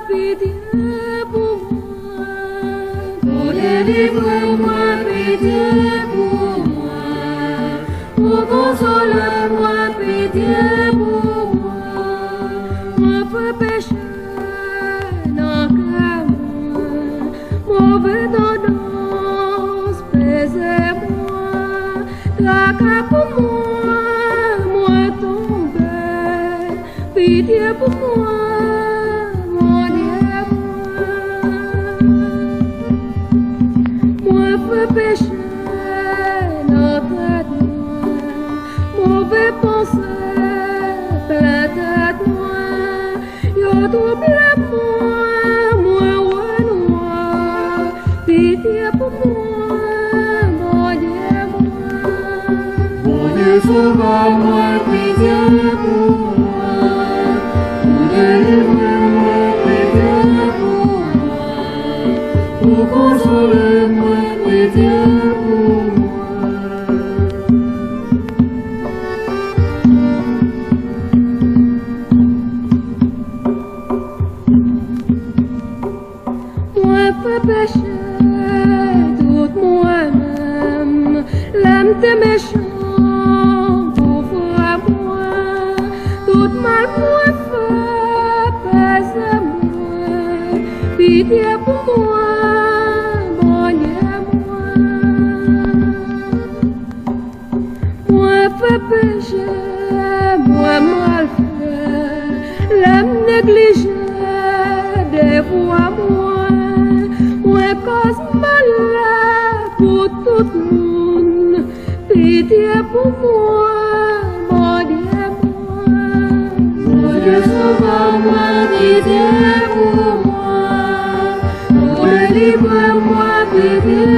pitié pour moi. Pour délivrer-moi, pitié pour moi. Pour consoler-moi, pitié pour moi. Mon feu péché n'a qu'à moi. Mauvaise tendance, baisez-moi. Tracas pour moi, moi tombé. Pitié pour moi. Péché, notre noir, mauvais pensée, peut-être moi, yo trouble moi noir, pitié pour moi, mon Dieu, sauve-moi, pitié pour moi, pour délivrer-moi, pitié pour moi, pour consoler-moi. Pitié pour moi. Moi fais péché tout moi-même, l'âme des méchants, pauvre moi, tout mal moi fait, pèse-moi, pitié pour moi. Péché, moi mal fait, l'âme négligée, dévoie-moi, moi cause mal pour tout le monde, pitié pour moi, mon Dieu, mon Dieu, sauve-moi, pitié pour moi, pour délivrer-moi, pitié